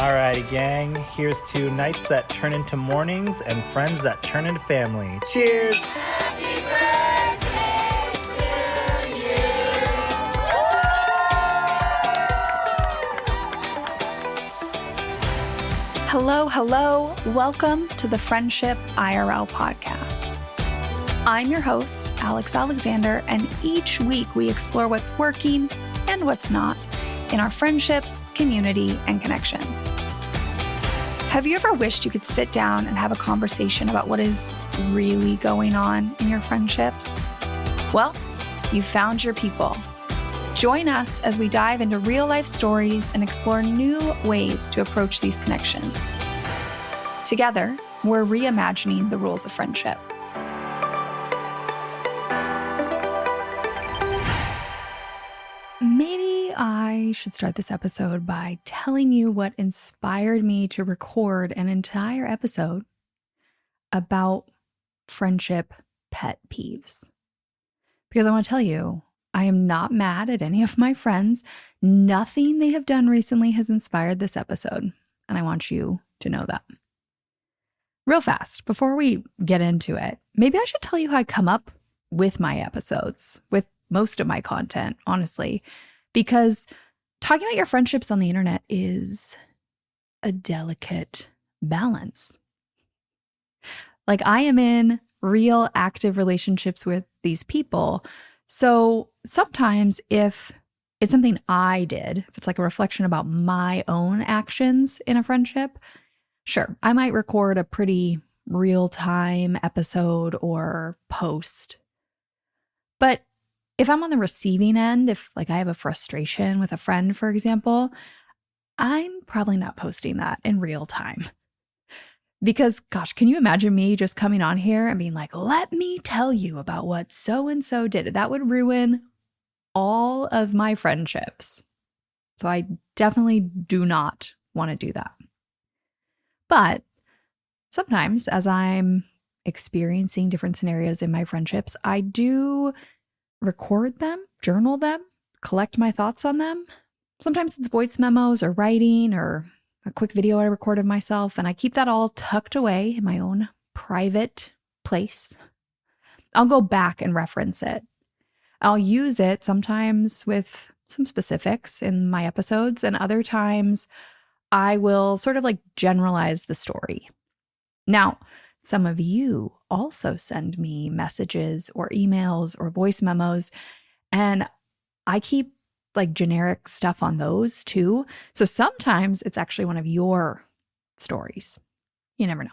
Alrighty, gang. Here's to nights that turn into mornings and friends that turn into family. Cheers! Happy birthday to you. Hello. Welcome to the Friendship IRL podcast. I'm your host, Alex Alexander, and each week we explore what's working and what's not in our friendships, community, and connections. Have you ever wished you could sit down and have a conversation about what is really going on in your friendships? Well, you found your people. Join us as we dive into real-life stories and explore new ways to approach these connections. Together, we're reimagining the rules of friendship. Maybe I should start this episode by telling you what inspired me to record an entire episode about friendship pet peeves. Because I want to tell you, I am not mad at any of my friends. Nothing they have done recently has inspired this episode, and I want you to know that. Real fast, before we get into it, maybe I should tell you how I come up with my episodes, with most of my content, honestly, because talking about your friendships on the internet is a delicate balance. Like, I am in real active relationships with these people. So sometimes if it's something I did, if it's like a reflection about my own actions in a friendship, sure, I might record a pretty real-time episode or post. But if I'm on the receiving end, if like I have a frustration with a friend, for example, I'm probably not posting that in real time. Because gosh, can you imagine me just coming on here and being like, let me tell you about what so-and-so did? That would ruin all of my friendships. So I definitely do not want to do that. But sometimes as I'm experiencing different scenarios in my friendships, I do record them, journal them, collect my thoughts on them. Sometimes it's voice memos or writing or a quick video I record of myself, and I keep that all tucked away in my own private place. I'll go back and reference it. I'll use it sometimes with some specifics in my episodes, and other times I will sort of like generalize the story. Now, some of you also send me messages or emails or voice memos, and I keep like generic stuff on those too. So sometimes it's actually one of your stories. You never know.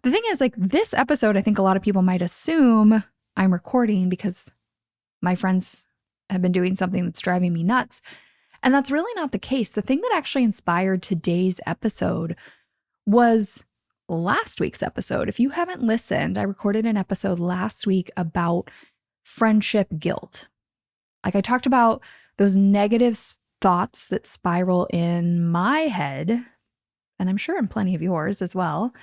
The thing is, like, this episode, I think a lot of people might assume I'm recording because my friends have been doing something that's driving me nuts. And that's really not the case. The thing that actually inspired today's episode was last week's episode. If you haven't listened, I recorded an episode last week about friendship guilt. Like, I talked about those negative thoughts that spiral in my head, and I'm sure in plenty of yours as well,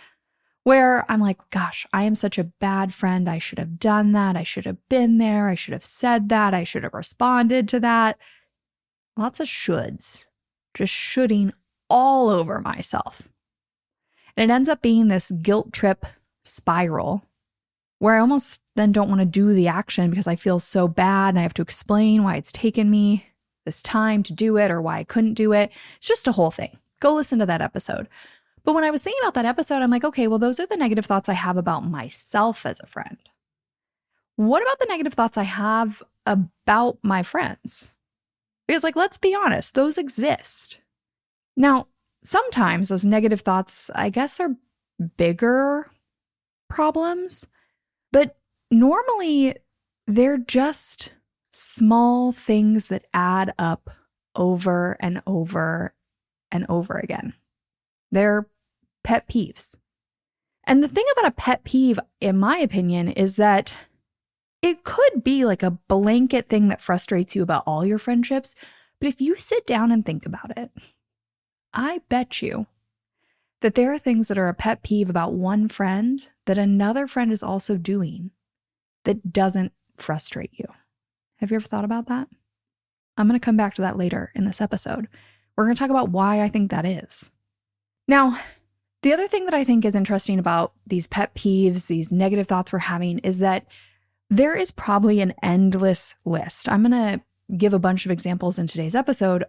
where I'm like, gosh, I am such a bad friend. I should have done that. I should have been there. I should have said that. I should have responded to that. Lots of shoulds, just shoulding all over myself. And it ends up being this guilt trip spiral where I almost then don't want to do the action because I feel so bad and I have to explain why it's taken me this time to do it or why I couldn't do it. It's just a whole thing. Go listen to that episode. But when I was thinking about that episode, I'm like, okay, well, those are the negative thoughts I have about myself as a friend. What about the negative thoughts I have about my friends? Because, like, let's be honest, those exist. Now, sometimes those negative thoughts, I guess, are bigger problems, but normally they're just small things that add up over and over and over again. They're pet peeves. And the thing about a pet peeve, in my opinion, is that it could be like a blanket thing that frustrates you about all your friendships, but if you sit down and think about it, I bet you that there are things that are a pet peeve about one friend that another friend is also doing that doesn't frustrate you. Have you ever thought about that? I'm going to come back to that later in this episode. We're going to talk about why I think that is. Now, the other thing that I think is interesting about these pet peeves, these negative thoughts we're having, is that there is probably an endless list. I'm going to give a bunch of examples in today's episode.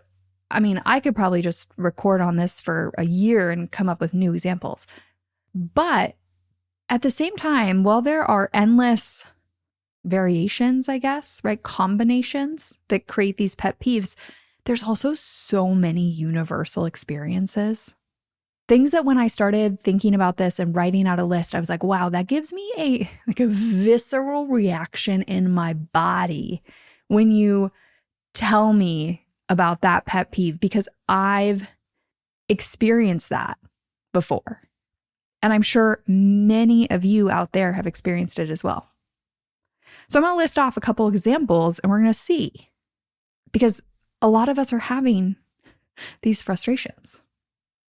I mean, I could probably just record on this for a year and come up with new examples. But at the same time, while there are endless variations, I guess, right, combinations that create these pet peeves, there's also so many universal experiences. Things that when I started thinking about this and writing out a list, I was like, wow, that gives me a visceral reaction in my body when you tell me about that pet peeve, because I've experienced that before. And I'm sure many of you out there have experienced it as well. So I'm going to list off a couple examples and we're going to see, because a lot of us are having these frustrations.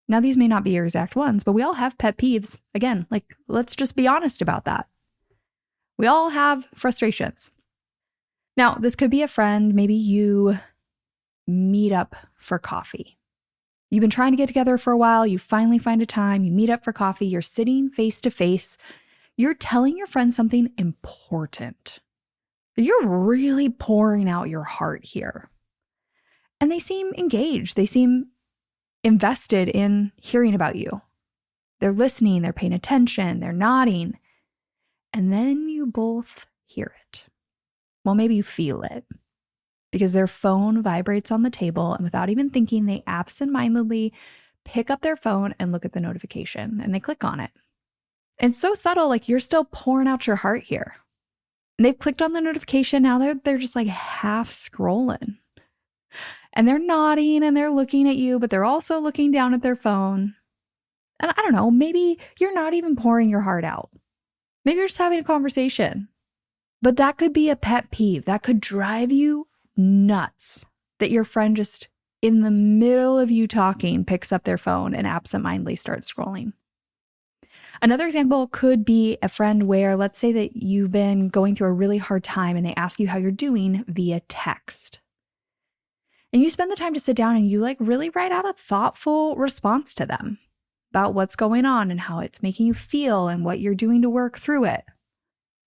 Now, these may not be your exact ones, but we all have pet peeves. Again, let's just be honest about that. We all have frustrations. Now, this could be a friend. Maybe you meet up for coffee. You've been trying to get together for a while. You finally find a time. You meet up for coffee. You're sitting face to face. You're telling your friend something important. You're really pouring out your heart here. And they seem engaged. They seem invested in hearing about you. They're listening, they're paying attention, they're nodding. And then you both hear it. Well, maybe you feel it because their phone vibrates on the table, and without even thinking, they absentmindedly pick up their phone and look at the notification, and they click on it. And it's so subtle, like you're still pouring out your heart here. And they've clicked on the notification. Now they're just like half scrolling. And they're nodding and they're looking at you, but they're also looking down at their phone. And I don't know, maybe you're not even pouring your heart out. Maybe you're just having a conversation. But that could be a pet peeve. That could drive you nuts that your friend just in the middle of you talking picks up their phone and absentmindedly starts scrolling. Another example could be a friend where, let's say that you've been going through a really hard time and they ask you how you're doing via text. And you spend the time to sit down and you really write out a thoughtful response to them about what's going on and how it's making you feel and what you're doing to work through it.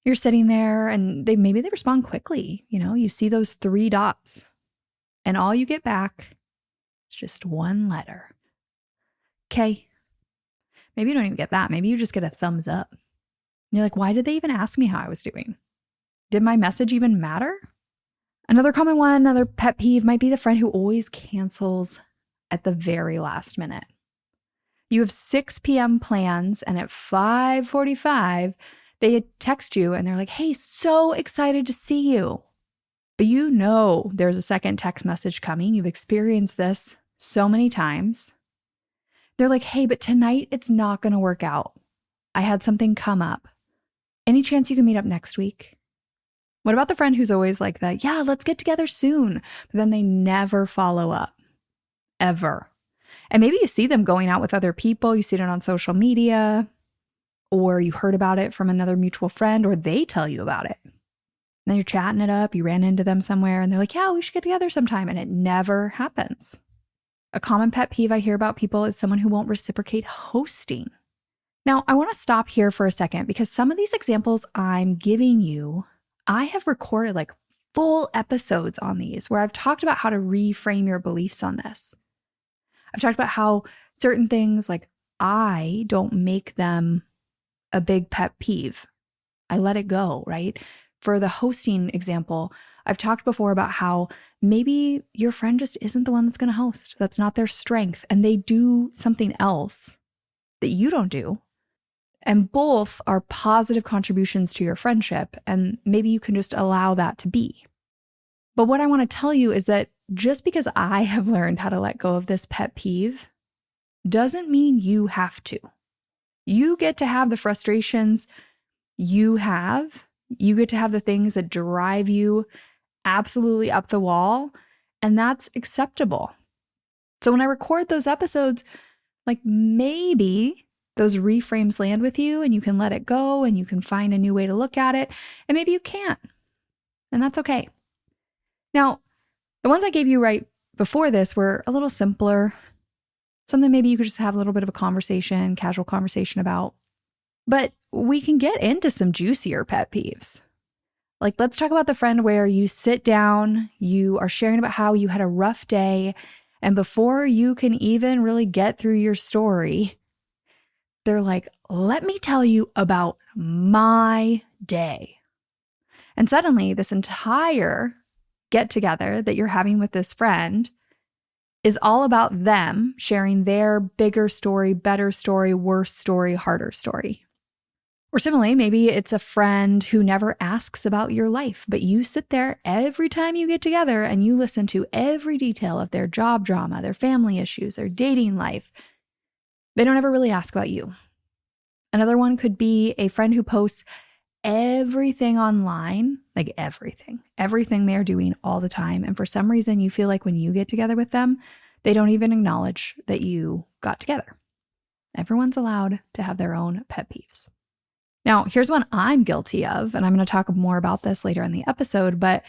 You're sitting there and maybe they respond quickly. You see those 3 dots and all you get back is just one letter. Okay. Maybe you don't even get that. Maybe you just get a thumbs up. And you're like, why did they even ask me how I was doing? Did my message even matter? Another common one, another pet peeve might be the friend who always cancels at the very last minute. You have 6 p.m. plans and at 5:45, they text you and they're like, hey, so excited to see you. But there's a second text message coming. You've experienced this so many times. They're like, hey, but tonight it's not going to work out. I had something come up. Any chance you can meet up next week? What about the friend who's always like that? Yeah, let's get together soon. But then they never follow up. Ever. And maybe you see them going out with other people. You see it on social media. Or you heard about it from another mutual friend. Or they tell you about it. And then you're chatting it up. You ran into them somewhere. And they're like, yeah, we should get together sometime. And it never happens. A common pet peeve I hear about people is someone who won't reciprocate hosting. Now, I want to stop here for a second because some of these examples I'm giving you, I have recorded full episodes on these where I've talked about how to reframe your beliefs on this. I've talked about how certain things I don't make them a big pet peeve. I let it go, right? For the hosting example, I've talked before about how maybe your friend just isn't the one that's going to host. That's not their strength. And they do something else that you don't do. And both are positive contributions to your friendship. And maybe you can just allow that to be. But what I want to tell you is that just because I have learned how to let go of this pet peeve doesn't mean you have to. You get to have the frustrations you have. You get to have the things that drive you absolutely up the wall, and that's acceptable. So when I record those episodes, maybe those reframes land with you and you can let it go and you can find a new way to look at it, and maybe you can't, and that's okay. Now, the ones I gave you right before this were a little simpler. something maybe you could just have a little bit of a conversation, casual conversation about. But we can get into some juicier pet peeves. Like, let's talk about the friend where you sit down, you are sharing about how you had a rough day, and before you can even really get through your story, they're like, let me tell you about my day. And suddenly, this entire get together that you're having with this friend is all about them sharing their bigger story, better story, worse story, harder story. Or similarly, maybe it's a friend who never asks about your life, but you sit there every time you get together and you listen to every detail of their job drama, their family issues, their dating life. They don't ever really ask about you. Another one could be a friend who posts everything online, like everything they're doing all the time. And for some reason, you feel like when you get together with them, they don't even acknowledge that you got together. Everyone's allowed to have their own pet peeves. Now, here's one I'm guilty of, and I'm going to talk more about this later in the episode, but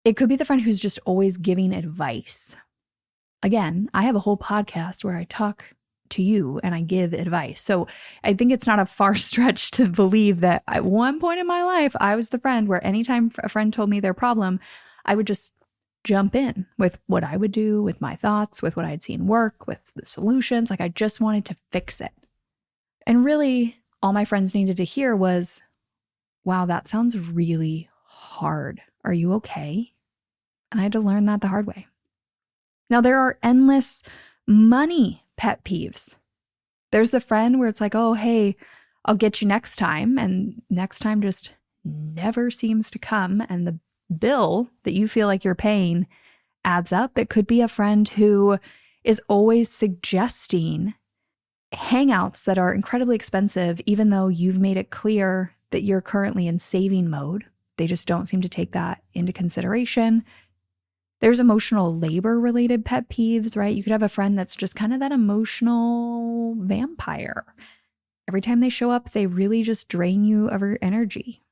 it could be the friend who's just always giving advice. Again, I have a whole podcast where I talk to you and I give advice. So I think it's not a far stretch to believe that at one point in my life, I was the friend where anytime a friend told me their problem, I would just jump in with what I would do, with my thoughts, with what I'd seen work, with the solutions. Like I just wanted to fix it. And really, all my friends needed to hear was, wow, that sounds really hard. Are you okay? And I had to learn that the hard way. Now, there are endless money pet peeves. There's the friend where it's like, oh, hey, I'll get you next time. And next time just never seems to come. And the bill that you feel like you're paying adds up. It could be a friend who is always suggesting hangouts that are incredibly expensive, even though you've made it clear that you're currently in saving mode. They just don't seem to take that into consideration. There's emotional labor related pet peeves, right? You could have a friend that's just kind of that emotional vampire. Every time they show up, they really just drain you of your energy.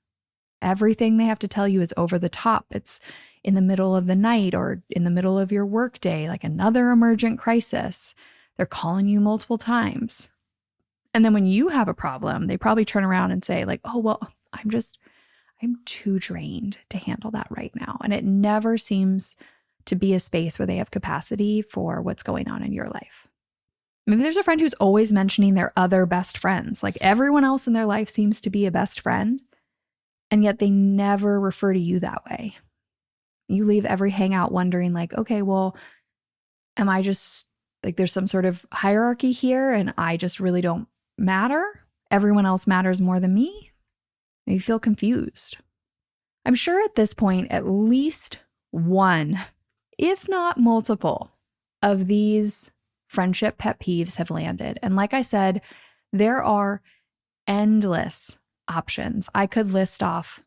Everything they have to tell you is over the top. It's in the middle of the night or in the middle of your workday, like another emergent crisis. They're calling you multiple times. And then when you have a problem, they probably turn around and say like, oh, well, I'm too drained to handle that right now. And it never seems to be a space where they have capacity for what's going on in your life. Maybe there's a friend who's always mentioning their other best friends. Like everyone else in their life seems to be a best friend, and yet they never refer to you that way. You leave every hangout wondering like, okay, well, am I just like there's some sort of hierarchy here and I just really don't matter? Everyone else matters more than me? You feel confused. I'm sure at this point, at least one, if not multiple, of these friendship pet peeves have landed. And like I said, there are endless options. I could list off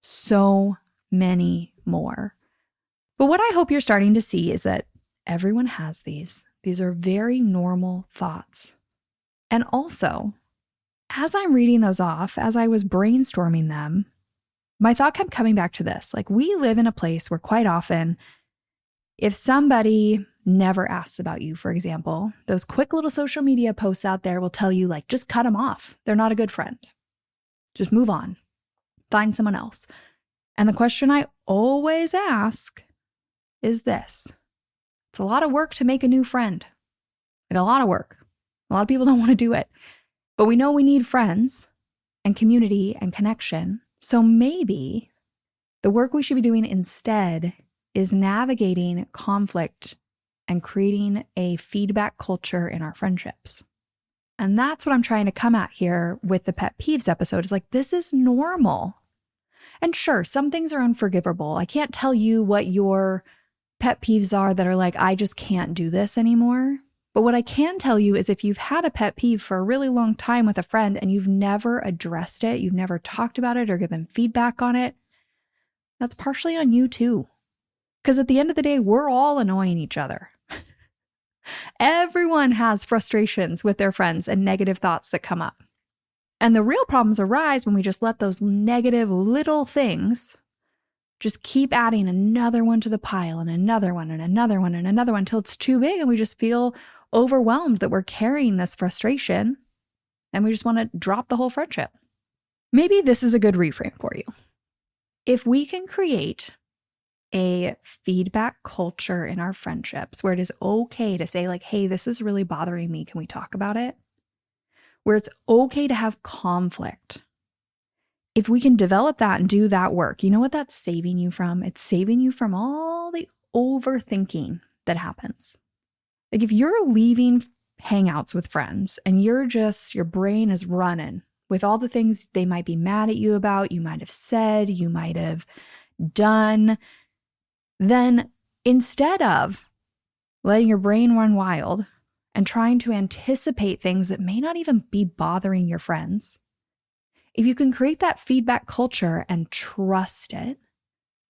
so many more. But what I hope you're starting to see is that everyone has these. These are very normal thoughts. And also, as I'm reading those off, as I was brainstorming them, my thought kept coming back to this. Like, we live in a place where quite often, if somebody never asks about you, for example, those quick little social media posts out there will tell you, like, just cut them off. They're not a good friend. Just move on. Find someone else. And the question I always ask is this. It's a lot of work to make a new friend. Like, a lot of work. A lot of people don't want to do it. But we know we need friends and community and connection. So maybe the work we should be doing instead is navigating conflict and creating a feedback culture in our friendships. And that's what I'm trying to come at here with the pet peeves episode. Is like, this is normal. And sure, some things are unforgivable. I can't tell you what your pet peeves are that are like, I just can't do this anymore. But what I can tell you is if you've had a pet peeve for a really long time with a friend and you've never addressed it, you've never talked about it or given feedback on it, that's partially on you too. Because at the end of the day, we're all annoying each other. Everyone has frustrations with their friends and negative thoughts that come up. And the real problems arise when we just let those negative little things just keep adding another one to the pile and another one and another one and another one until it's too big and we just feel overwhelmed that we're carrying this frustration and we just want to drop the whole friendship. Maybe this is a good reframe for you. If we can create a feedback culture in our friendships where it is okay to say like, hey, this is really bothering me. Can we talk about it? Where it's okay to have conflict. If we can develop that and do that work, you know what that's saving you from? It's saving you from all the overthinking that happens. Like if you're leaving hangouts with friends and your brain is running with all the things they might be mad at you about, you might have said, you might have done, then instead of letting your brain run wild and trying to anticipate things that may not even be bothering your friends, if you can create that feedback culture and trust it,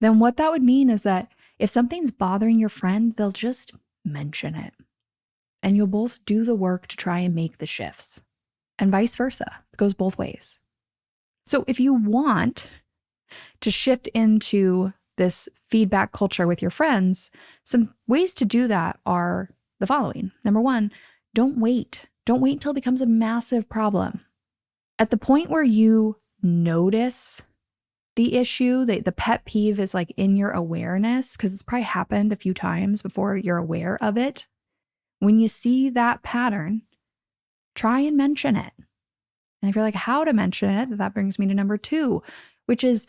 then what that would mean is that if something's bothering your friend, they'll just mention it. And you'll both do the work to try and make the shifts. And vice versa. It goes both ways. So if you want to shift into this feedback culture with your friends, some ways to do that are the following. Number one, don't wait. Don't wait until it becomes a massive problem. At the point where you notice the issue, the pet peeve is like in your awareness, because it's probably happened a few times before you're aware of it. When you see that pattern, try and mention it. And if you're like, how to mention it, that brings me to number two, which is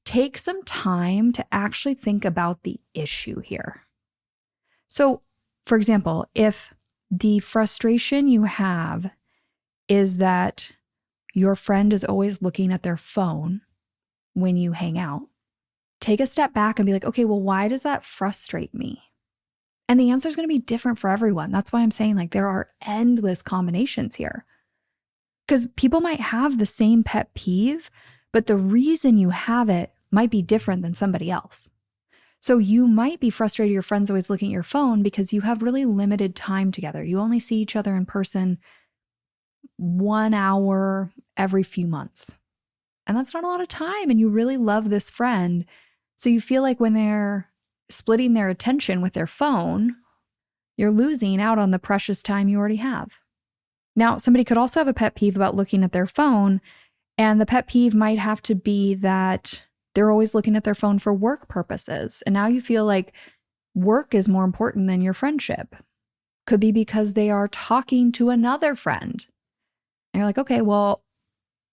take some time to actually think about the issue here. So, for example, if the frustration you have is that your friend is always looking at their phone when you hang out, take a step back and be like, okay, well, why does that frustrate me? And the answer is going to be different for everyone. That's why I'm saying like there are endless combinations here. Because people might have the same pet peeve, but the reason you have it might be different than somebody else. So you might be frustrated your friend's always looking at your phone because you have really limited time together. You only see each other in person 1 hour every few months. And that's not a lot of time. And you really love this friend. So you feel like when they're splitting their attention with their phone, you're losing out on the precious time you already have. Now, somebody could also have a pet peeve about looking at their phone, and the pet peeve might have to be that they're always looking at their phone for work purposes. And now you feel like work is more important than your friendship. Could be because they are talking to another friend. And you're like, okay, well,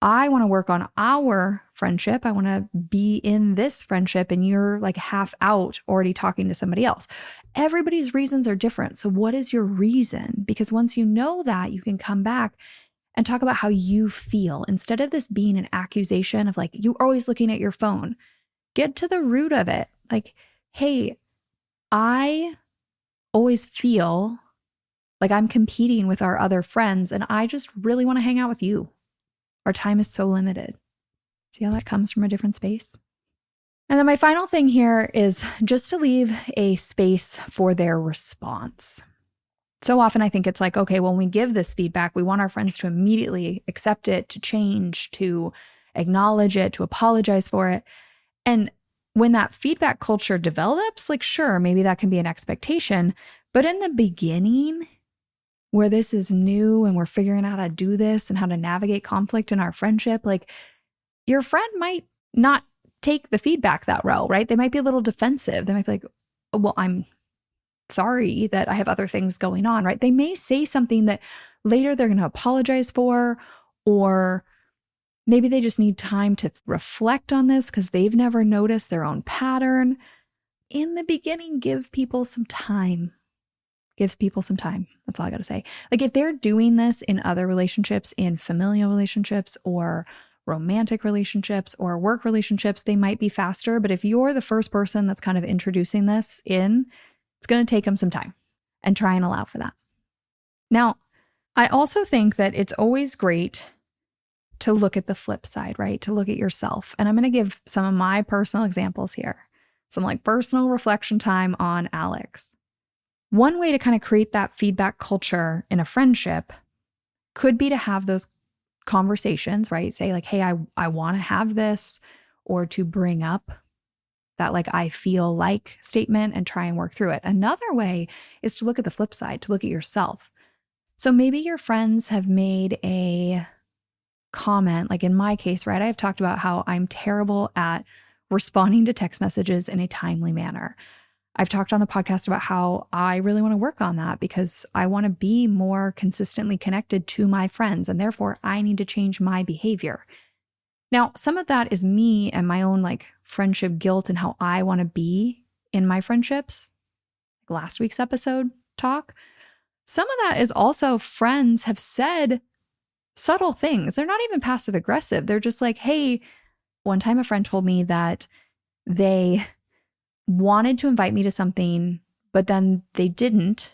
I want to work on our friendship. I want to be in this friendship, and you're like half out already talking to somebody else. Everybody's reasons are different. So what is your reason? Because once you know that, you can come back and talk about how you feel. Instead of this being an accusation of like, you're always looking at your phone, get to the root of it. Like, hey, I always feel like I'm competing with our other friends, and I just really want to hang out with you. Our time is so limited. See how that comes from a different space? And then my final thing here is just to leave a space for their response. So often I think it's like, okay, when we give this feedback, we want our friends to immediately accept it, to change, to acknowledge it, to apologize for it. And when that feedback culture develops, like, sure, maybe that can be an expectation. But in the beginning, where this is new and we're figuring out how to do this and how to navigate conflict in our friendship, like your friend might not take the feedback that well, right? They might be a little defensive. They might be like, oh, well, I'm sorry that I have other things going on, right? They may say something that later they're going to apologize for, or maybe they just need time to reflect on this because they've never noticed their own pattern. In the beginning, give people some time. Gives people some time. That's all I got to say. Like if they're doing this in other relationships, in familial relationships or romantic relationships or work relationships, they might be faster. But if you're the first person that's kind of introducing this in, it's going to take them some time, and try and allow for that. Now, I also think that it's always great to look at the flip side, right? To look at yourself. And I'm going to give some of my personal examples here. Some like personal reflection time on Alex. One way to kind of create that feedback culture in a friendship could be to have those conversations, right? Say like, hey, I want to have this, or to bring up that like, I feel like statement and try and work through it. Another way is to look at the flip side, to look at yourself. So maybe your friends have made a comment, like in my case, right? I've talked about how I'm terrible at responding to text messages in a timely manner. I've talked on the podcast about how I really want to work on that because I want to be more consistently connected to my friends, and therefore I need to change my behavior. Now, some of that is me and my own like friendship guilt and how I want to be in my friendships. Like last week's episode talk. Some of that is also friends have said subtle things. They're not even passive aggressive. They're just like, hey, one time a friend told me that they wanted to invite me to something, but then they didn't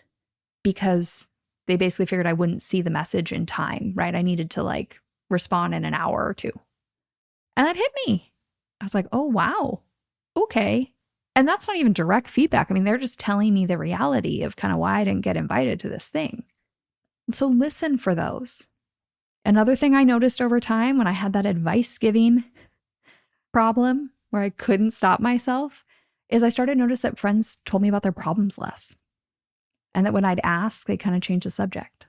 because they basically figured I wouldn't see the message in time, right? I needed to like respond in an hour or two. And that hit me. I was like, oh, wow. Okay. And that's not even direct feedback. I mean, they're just telling me the reality of kind of why I didn't get invited to this thing. So listen for those. Another thing I noticed over time when I had that advice giving problem where I couldn't stop myself is I started to notice that friends told me about their problems less. And that when I'd ask, they kind of changed the subject.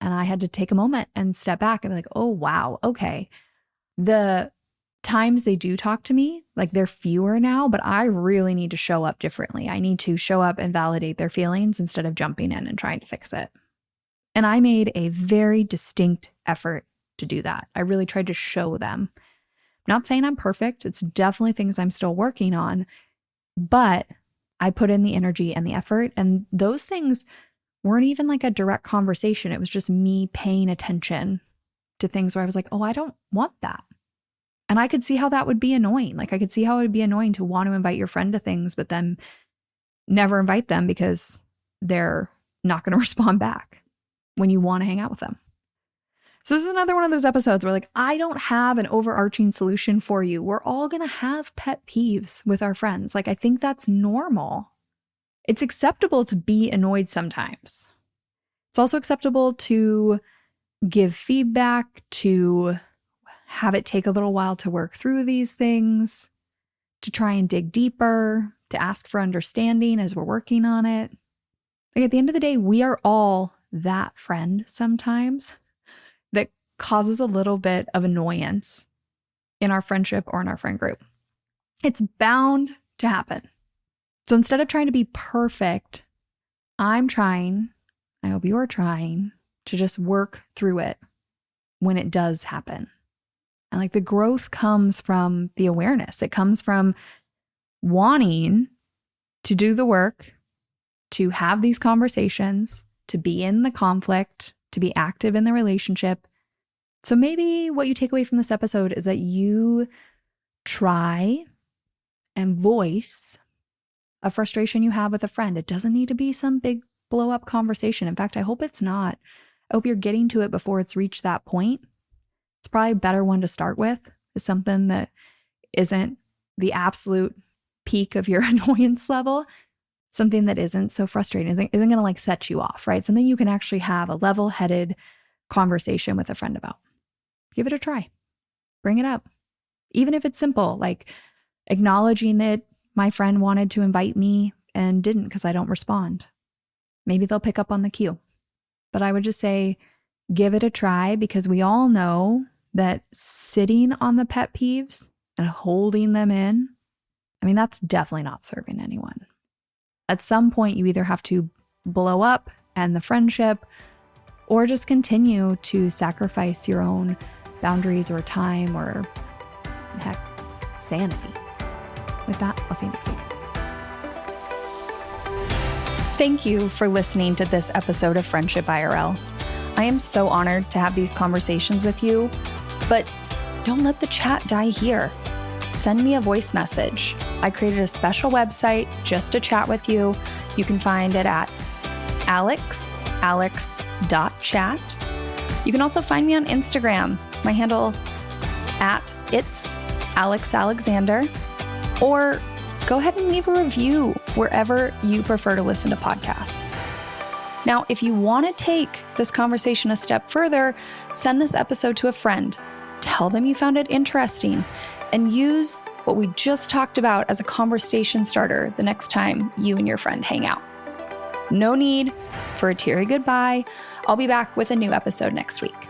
And I had to take a moment and step back and be like, oh, wow, okay. The times they do talk to me, like they're fewer now, but I really need to show up differently. I need to show up and validate their feelings instead of jumping in and trying to fix it. And I made a very distinct effort to do that. I really tried to show them. Not saying I'm perfect. It's definitely things I'm still working on, but I put in the energy and the effort. And those things weren't even like a direct conversation. It was just me paying attention to things where I was like, oh, I don't want that. And I could see how that would be annoying. Like I could see how it would be annoying to want to invite your friend to things, but then never invite them because they're not going to respond back when you want to hang out with them. So this is another one of those episodes where like, I don't have an overarching solution for you. We're all going to have pet peeves with our friends. Like, I think that's normal. It's acceptable to be annoyed sometimes. It's also acceptable to give feedback, to have it take a little while to work through these things, to try and dig deeper, to ask for understanding as we're working on it. Like at the end of the day, we are all that friend sometimes that causes a little bit of annoyance in our friendship or in our friend group. It's bound to happen. So instead of trying to be perfect, I'm trying, I hope you are trying, to just work through it when it does happen. And like the growth comes from the awareness. It comes from wanting to do the work, to have these conversations, to be in the conflict, to be active in the relationship. So maybe what you take away from this episode is that you try and voice a frustration you have with a friend. It doesn't need to be some big blow up conversation. In fact, I hope it's not. I hope you're getting to it before it's reached that point. It's probably a better one to start with, is something that isn't the absolute peak of your annoyance level, something that isn't so frustrating, isn't going to like set you off, right? Something you can actually have a level-headed conversation with a friend about. Give it a try. Bring it up. Even if it's simple, like acknowledging that my friend wanted to invite me and didn't because I don't respond. Maybe they'll pick up on the cue. But I would just say, give it a try, because we all know that sitting on the pet peeves and holding them in, I mean, that's definitely not serving anyone. At some point, you either have to blow up and the friendship, or just continue to sacrifice your own boundaries or time or, heck, sanity. With that, I'll see you next week. Thank you for listening to this episode of Friendship IRL. I am so honored to have these conversations with you, but don't let the chat die here. Send me a voice message. I created a special website just to chat with you. You can find it at alex.chat. You can also find me on Instagram. My handle at it's Alex Alexander. Or go ahead and leave a review wherever you prefer to listen to podcasts. Now, if you want to take this conversation a step further, send this episode to a friend. Tell them you found it interesting, and use what we just talked about as a conversation starter the next time you and your friend hang out. No need for a teary goodbye. I'll be back with a new episode next week.